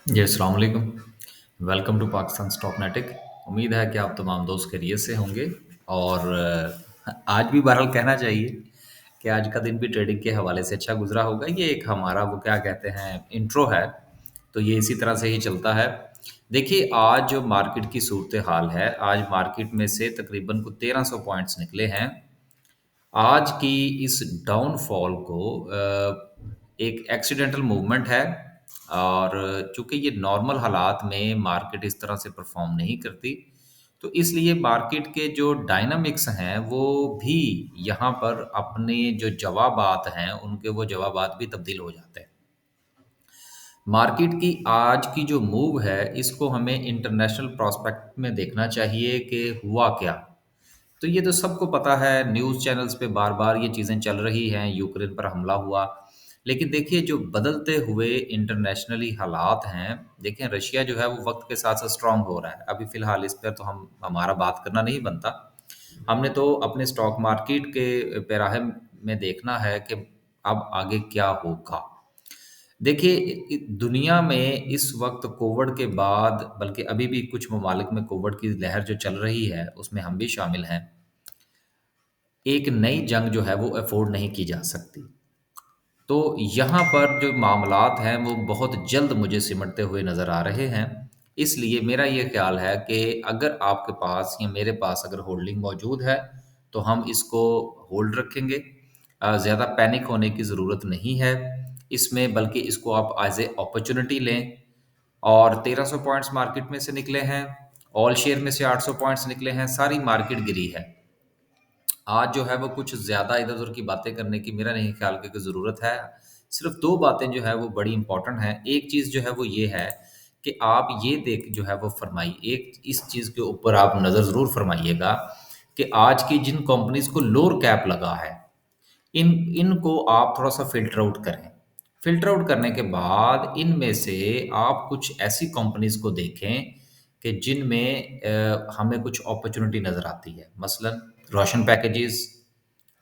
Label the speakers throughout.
Speaker 1: जी अस्सलाम वालेकुम। Welcome to Pakistan Stocknetic. उम्मीद है कि आप तमाम दोस्त खैरियत से होंगे। और आज भी बहरहाल कहना चाहिए कि आज का दिन भी ट्रेडिंग के हवाले से अच्छा गुजरा होगा। ये एक हमारा वो क्या कहते हैं इंट्रो है, तो ये इसी तरह से ही चलता है। देखिए आज जो मार्केट की सूरत हाल है, आज मार्केट में से तकरीबन को 1300 पॉइंट्स निकले हैं। आज की इस डाउनफॉल को एक एक्सीडेंटल मूवमेंट है। और चूंकि ये नॉर्मल हालात में मार्केट इस तरह से परफॉर्म नहीं करती, तो इसलिए मार्केट के जो डायनामिक्स हैं वो भी यहाँ पर अपने जो जवाबात हैं उनके वो जवाबात भी तब्दील हो जाते हैं। मार्केट की आज की जो मूव है इसको हमें इंटरनेशनल प्रोस्पेक्ट में देखना चाहिए कि हुआ क्या। तो ये तो सबको पता है, न्यूज़ चैनल्स पे बार-बार ये चीज़ें चल रही हैं, यूक्रेन पर हमला हुआ। लेकिन देखिए जो बदलते हुए इंटरनेशनली हालात हैं, देखें रशिया जो है वो वक़्त के साथ-साथ स्ट्रॉन्ग हो रहा है। अभी फ़िलहाल इस पर तो हम हमारा बात करना नहीं बनता। हमने तो अपने स्टॉक मार्केट के पैराहे में देखना है कि अब आगे क्या होगा। देखिए दुनिया में इस वक्त कोविड के बाद, बल्कि अभी भी कुछ ममालिक में कोविड की लहर जो चल रही है उसमें हम भी शामिल हैं। एक नई जंग जो है वो अफोर्ड नहीं की जा सकती। तो यहाँ पर जो मामलात हैं वो बहुत जल्द मुझे सिमटते हुए नज़र आ रहे हैं। इसलिए मेरा ये ख्याल है कि अगर आपके पास या मेरे पास अगर होल्डिंग मौजूद है तो हम इसको होल्ड रखेंगे। ज़्यादा पैनिक होने की ज़रूरत नहीं है इसमें, बल्कि इसको आप एज ए अपॉर्चुनिटी लें। और 1300 पॉइंट्स मार्केट में से निकले हैं, ऑल शेयर में से 800 पॉइंट्स निकले हैं, सारी मार्केट गिरी है। आज जो है वो कुछ ज़्यादा इधर-उधर की बातें करने की मेरा नहीं ख्याल कि ज़रूरत है। सिर्फ़ 2 बातें जो है वो बड़ी इम्पोर्टेंट हैं। एक चीज़ जो है वो ये है कि आप ये देख जो है वो फ़रमाइए, एक इस चीज़ के ऊपर आप नज़र ज़रूर फ़रमाइएगा कि आज की जिन कंपनीज़ को लोअर कैप लगा है, इनको आप थोड़ा-सा फ़िल्टर आउट करें। फ़िल्टर आउट करने के बाद इनमें से आप कुछ ऐसी कंपनीज़ को देखें कि जिनमें हमें कुछ अपॉर्च्युनिटी नज़र आती है। मसलन रोशन पैकेजेज़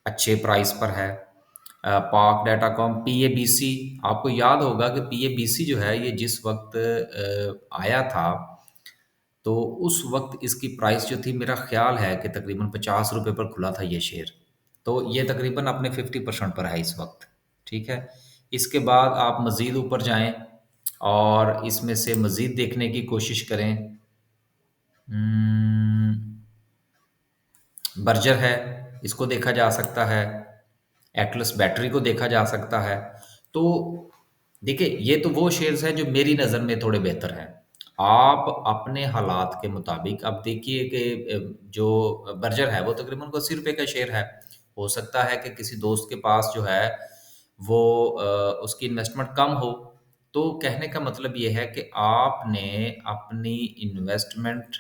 Speaker 1: अच्छे प्राइस पर है। पाक डाटाकॉम, पीएबीसी, आपको याद होगा कि पीएबीसी जो है ये जिस वक़्त आया था, तो उस वक़्त इसकी प्राइस जो थी मेरा ख़्याल है कि तकरीबन ₹50 पर खुला था ये शेयर। तो ये तकरीबन अपने 50% पर है इस वक़्त, ठीक है? इसके बाद आप मज़ीद ऊपर जाएँ और इसमें से मज़ीद देखने की कोशिश करें। उम्म, बर्जर है, इसको देखा जा सकता है। एटलस बैटरी को देखा जा सकता है। तो देखिए ये तो वो शेयर्स हैं जो मेरी नज़र में थोड़े बेहतर हैं। आप अपने हालात के मुताबिक अब देखिए कि जो बर्जर है वो तकरीबन को ₹80 का शेयर है। हो सकता है कि किसी दोस्त के पास जो है वो उसकी इन्वेस्टमेंट कम हो। तो कहने का मतलब ये है कि आपने अपनी इन्वेस्टमेंट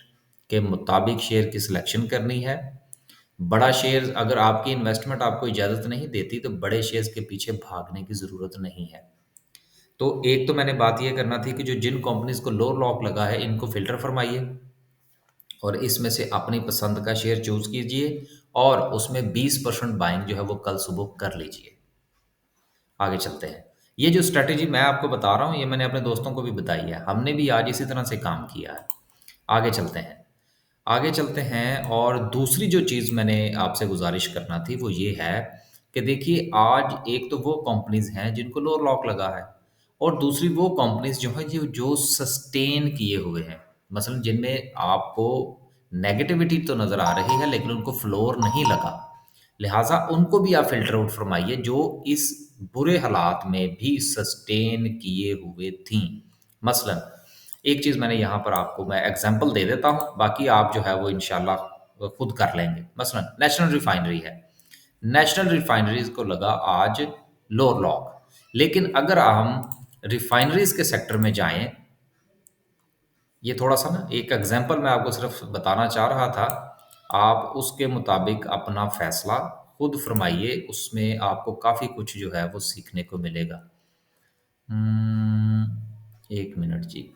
Speaker 1: के मुताबिक शेयर की सिलेक्शन करनी है। बड़ा शेयर अगर आपकी इन्वेस्टमेंट आपको इजाज़त नहीं देती तो बड़े शेयर्स के पीछे भागने की ज़रूरत नहीं है। तो एक तो मैंने बात ये करना थी कि जो जिन कंपनीज़ को लो लॉक लगा है इनको फ़िल्टर फरमाइए और इसमें से अपनी पसंद का शेयर चूज़ कीजिए और उसमें 20% बाइंग जो है वो कल सुबह कर लीजिए। आगे चलते हैं। ये जो स्ट्रैटेजी मैं आपको बता रहा हूँ ये मैंने अपने दोस्तों को भी बताई है। हमने भी आज इसी तरह से काम किया है। आगे चलते हैं। आगे चलते हैं और दूसरी जो चीज़ मैंने आपसे गुज़ारिश करना थी वो ये है कि देखिए आज एक तो वो कंपनीज़ हैं जिनको लोअर लॉक लगा है और दूसरी वो कंपनीज़ जो हैं जो सस्टेन किए हुए हैं। मसलन जिनमें आपको नेगेटिविटी तो नज़र आ रही है लेकिन उनको फ्लोर नहीं लगा। लिहाज़ा उनको भी आप फ़िल्टर आउट फरमाइए जो इस बुरे हालात में भी सस्टेन किए हुए थीं। मसलन एक चीज़ मैंने यहाँ पर आपको मैं एग्ज़ाम्पल दे देता हूँ, बाकी आप जो है वो इंशाल्लाह खुद कर लेंगे। मसलन नेशनल रिफ़ाइनरी है। नेशनल रिफ़ाइनरीज़ को लगा आज लोअर लॉक, लेकिन अगर हम रिफ़ाइनरीज़ के सेक्टर में जाएँ, ये थोड़ा-सा ना एक एग्ज़ाम्पल मैं आपको सिर्फ़ बताना चाह रहा था। आप उसके मुताबिक अपना फ़ैसला खुद फ़रमाइए, उसमें आपको काफ़ी कुछ जो है वो सीखने को मिलेगा। 1 मिनट जी।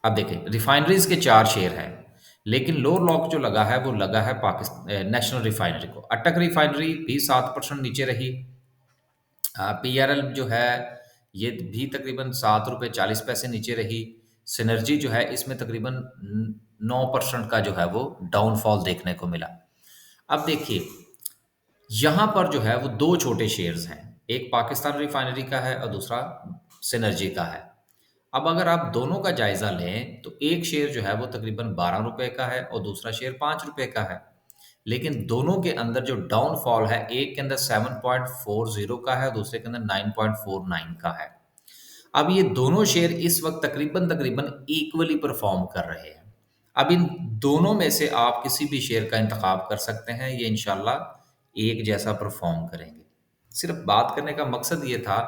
Speaker 1: अब देखें रिफाइनरीज के 4 शेयर हैं, लेकिन लोअर लॉक जो लगा है वो लगा है नेशनल रिफाइनरी को। अटक रिफाइनरी भी 7% नीचे रही। पीआरएल जो है ये भी तकरीबन 7 रुपये 40 पैसे नीचे रही। सिनर्जी जो है इसमें तकरीबन 9% का जो है वो डाउनफॉल देखने को मिला। अब देखिए, यहाँ पर जो है वो दो छोटे शेयर्स हैं, एक पाकिस्तान रिफाइनरी का है और दूसरा सिनर्जी का है। अब अगर आप दोनों का जायजा लें तो एक शेयर जो है वो तकरीबन 12 रुपए का है और दूसरा शेयर 5 रुपए का है। लेकिन दोनों के अंदर जो डाउनफॉल है, एक के अंदर 7.40 का है, दूसरे के अंदर 9.49 का है। अब ये दोनों शेयर इस वक्त तकरीबन तकरीबन इक्वली परफॉर्म कर रहे हैं। अब इन दोनों में से आप किसी भी शेयर का इंतखाब कर सकते हैं, ये इंशाल्लाह एक जैसा परफॉर्म करेंगे। सिर्फ बात करने का मकसद ये था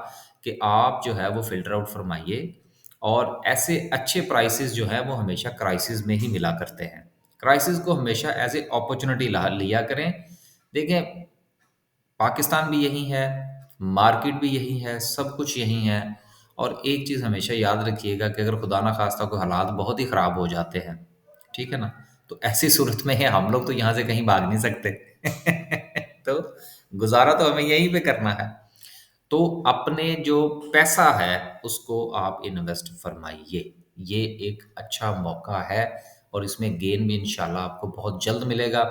Speaker 1: कि आप जो है वो फिल्टर आउट फरमाइए, और ऐसे अच्छे प्राइसेस जो हैं वो हमेशा क्राइसिस में ही मिला करते हैं। क्राइसिस को हमेशा एज ए अपॉर्चुनिटी लिया करें। देखें, पाकिस्तान भी यही है, मार्केट भी यही है, सब कुछ यही है। और एक चीज़ हमेशा याद रखिएगा कि अगर खुदा ना खास्ता कोई हालात बहुत ही ख़राब हो जाते हैं, ठीक है ना, तो ऐसी सूरत में हम लोग तो यहाँ से कहीं भाग नहीं सकते। तो गुजारा तो हमें यहीं पे करना है। तो अपने जो पैसा है उसको आप इन्वेस्ट फरमाइए, ये एक अच्छा मौका है और इसमें गेन भी इंशाल्लाह आपको बहुत जल्द मिलेगा।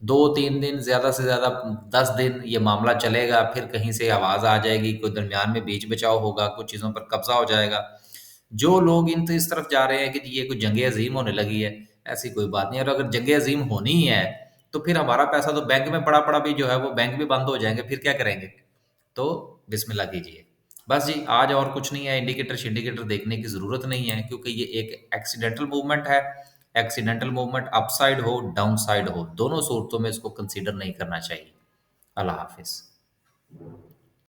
Speaker 1: 2-3 दिन, ज़्यादा से ज़्यादा 10 दिन ये मामला चलेगा, फिर कहीं से आवाज़ आ जाएगी, कोई दरमियान में बीच बचाव होगा, कुछ चीज़ों पर कब्जा हो जाएगा। जो लोग इन तो इस तरफ जा रहे हैं कि ये कोई जंग अजीम होने लगी है, ऐसी कोई बात नहीं है। और अगर जंग अजीम होनी ही है तो फिर हमारा पैसा तो बैंक में पड़ा पड़ा भी जो है वो बैंक भी बंद हो जाएंगे, फिर क्या करेंगे। तो बिस्मिल्लाह कीजिए। बस जी, आज और कुछ नहीं है, इंडिकेटर शिंडिकेटर देखने की ज़रूरत नहीं है, क्योंकि ये एक एक्सीडेंटल मूवमेंट है। एक्सीडेंटल मूवमेंट अपसाइड हो, डाउन साइड हो, दोनों सूरतों में इसको कंसीडर नहीं करना चाहिए। अल्लाह हाफिज़।